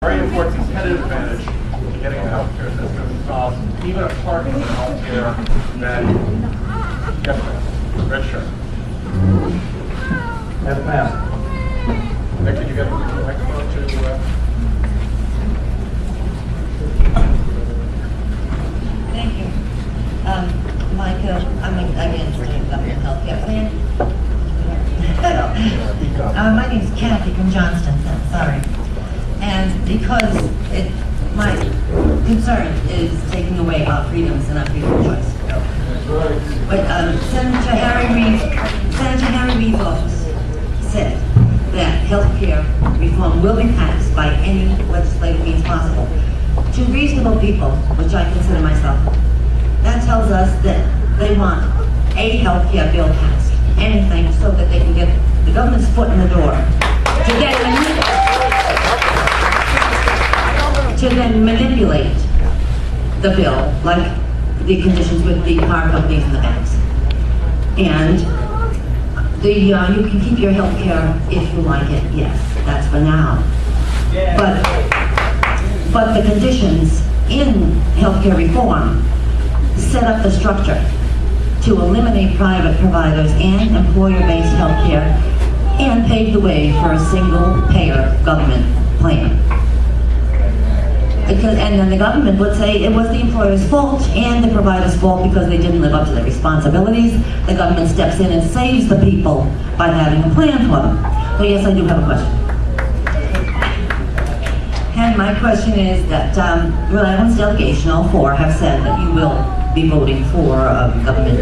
Very important competitive advantage in getting the healthcare system, even apart from the healthcare that yes, ma'am. Red shirt. Yes, ma'am. Nick, could you get the microphone to? Thank you. Michael, again, doing government healthcare plan. My name is Kathy from Johnston, sorry. And because my concern is taking away our freedoms and our freedom of choice. But Senator Harry Reid's office said that healthcare reform will be passed by any legislative means possible. To reasonable people, which I consider myself, that tells us that they want a healthcare bill passed, anything, so that they can get the government's foot in the door to then manipulate the bill, like the conditions with the car companies and the banks. And you can keep your health care if you like it, yes, that's for now. But the conditions in healthcare reform set up the structure to eliminate private providers and employer-based healthcare and pave the way for a single-payer government plan. And then the government would say it was the employer's fault and the provider's fault because they didn't live up to their responsibilities. The government steps in and saves the people by having a plan for them. So yes, I do have a question. And my question is that Rhode Island's delegation, all four, have said that you will be voting for government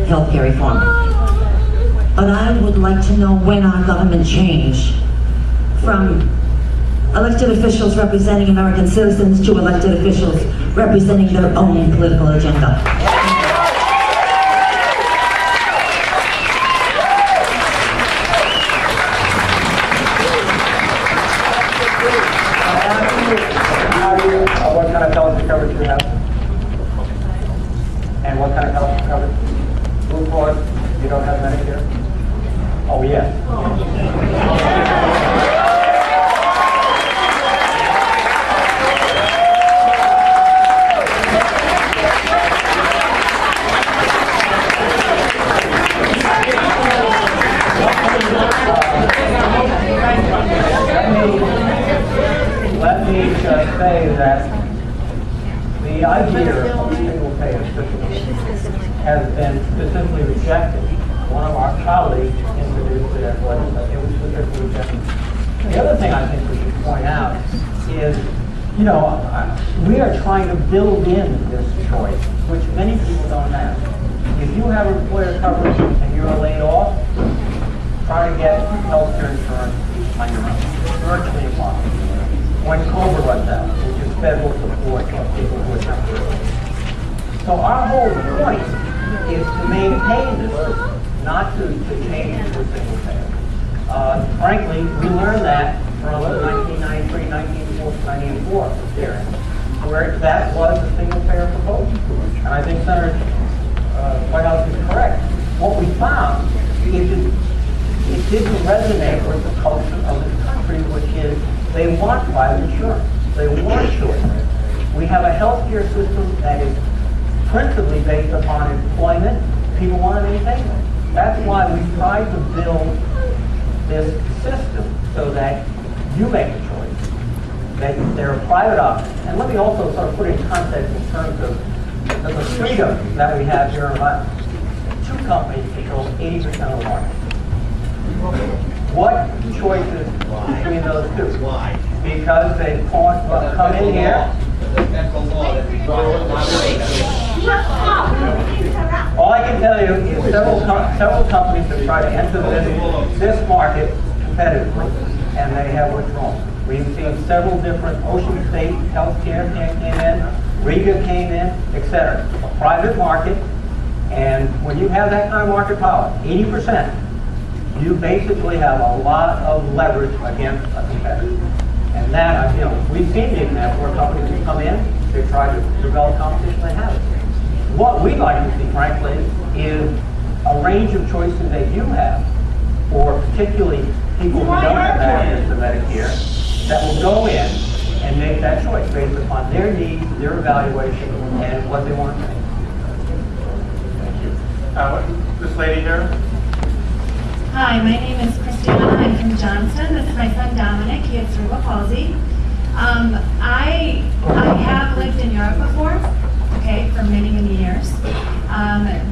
healthcare reform. But I would like to know when our government changed from elected officials representing American citizens to elected officials representing their own political agenda. What kind of health coverage you have? And what kind of health coverage? Blue Cross, you don't have Medicare? Oh, yes. Let me just say that the idea of a single-payer system has been specifically rejected. One of our colleagues introduced it as legislation. It was specifically rejected. The other thing I think we should point out is, we are trying to build in this choice, which many people don't have. If you have employer coverage and you're laid off, try to get health care insurance on your own. Virtually impossible. When COBRA runs out, which is federal support for people who are temporary. So our whole point is to maintain this system, not to change it to a single payer. Frankly, we learned that from the 1993, 1994 hearing, where that was a single payer proposal. And I think Senator Whitehouse is correct. What we found is it didn't resonate with the culture of this country, which is they want private insurance. They want choice. We have a healthcare system that is principally based upon employment. People want to maintain it. That's why we tried to build this system so that you make a choice, that there are private options. And let me also sort of put it in context in terms of the freedom that we have here in Rhode Island. Two companies control 80% of the market. What choices between those two? Why? Because they come in here. All I can tell you is several companies have tried to enter this market competitively, and they have withdrawn. We've seen several different Ocean State Healthcare came in, Riga came in, etc. A private market, and when you have that kind of market power, 80%, you basically have a lot of leverage against a competitor. And that, we've seen the example where companies who come in, they try to develop competition, they have it. What we'd like to see, frankly, is a range of choices that you have, or particularly people who don't have access to Medicare, that will go in and make that choice based upon their needs, their evaluation, and what they want to pay. Thank you. This lady here? Hi, my name is Christina. I'm from Johnston. This is my son Dominic. He has cerebral palsy. I have lived in Europe before, okay, for many, many years.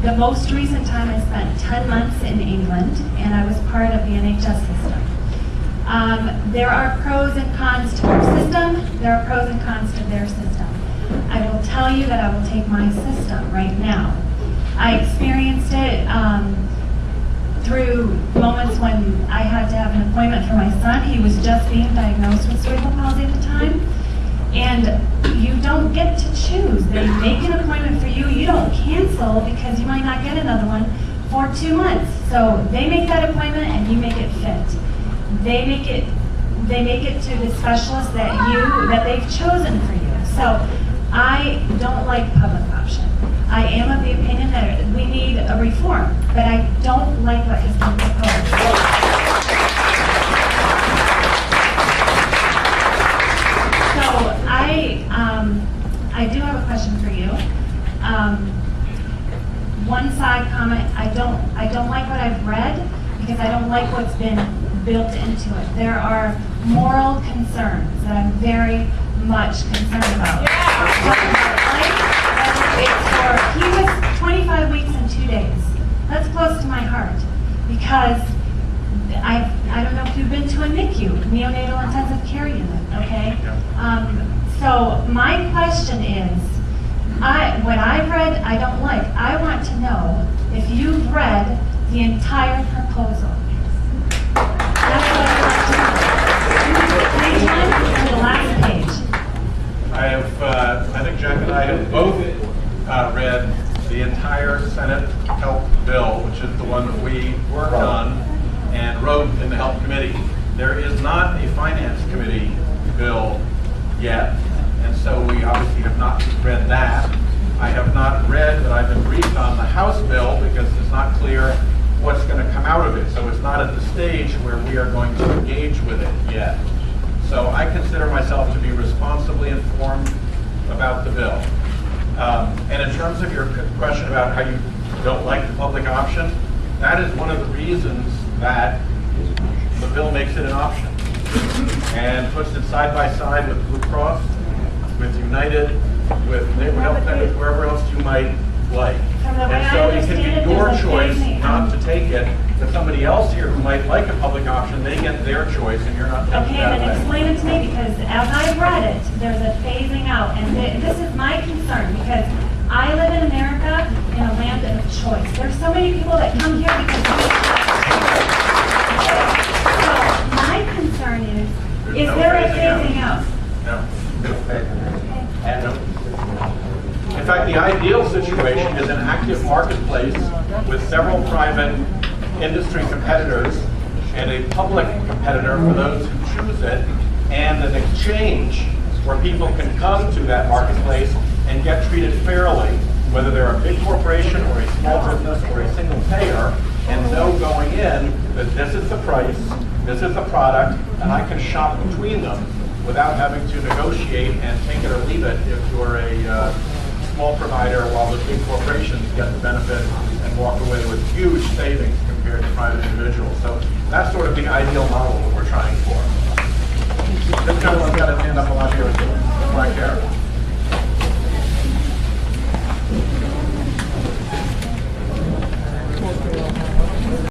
The most recent time I spent 10 months in England, and I was part of the NHS system. There are pros and cons to our system. There are pros and cons to their system. I will tell you that I will take my system right now. I experienced it through moments when I had to have an appointment for my son. He was just being diagnosed with cerebral palsy at the time. And you don't get to choose. They make an appointment for you. You don't cancel because you might not get another one for 2 months. So they make that appointment and you make it fit. They make it to the specialist that they've chosen for you. So I don't like public option. I am of the opinion that we need a reform, but I don't like what has been proposed. So I do have a question for you. One side comment, I don't like what I've read because I don't like what's been built into it. There are moral concerns that I'm very much concerned about. He was 25 weeks and 2 days. That's close to my heart because I don't know if you've been to a NICU, neonatal intensive care unit, okay? So my question is, what I've read, I don't like. I want to know if you've read the entire proposal. That's what I'd like to know. Page 1 or the last page? I think Jack and I have both read the entire Senate Health Bill, which is the one that we worked on and wrote in the Health Committee. There is not a Finance Committee bill yet, and so we obviously have not read that. I have not read, but I've been briefed on the House bill because it's not clear what's going to come out of it. So it's not at the stage where we are going to engage with it yet. So I consider myself to be responsibly informed about the bill. And in terms of your question about how you don't like the public option, that is one of the reasons that the bill makes it an option and puts it side by side with Blue Cross, with United, with Neighborhood Health Centers, wherever else you might like. And so it can be your choice not to take it, but somebody else here who might like a public option, they get their choice and you're not taking Okay, that then away. explain it to me because as I've read it, there's a phasing out. And this is my concern because I live in America in a land of choice. There's so many people that come here because we So my concern is there a phasing out? No. In fact, the ideal situation is an active marketplace with several private industry competitors and a public competitor for those who choose it, and an exchange where people can come to that marketplace and get treated fairly, whether they're a big corporation or a small business or a single payer, and know going in that this is the price, this is the product, and I can shop between them without having to negotiate and take it or leave it if you're a small provider, while the big corporations get the benefit and walk away with huge savings compared to private individuals. So that's sort of the ideal model that we're trying for. This gentleman's got his hand up a lot here. Right there.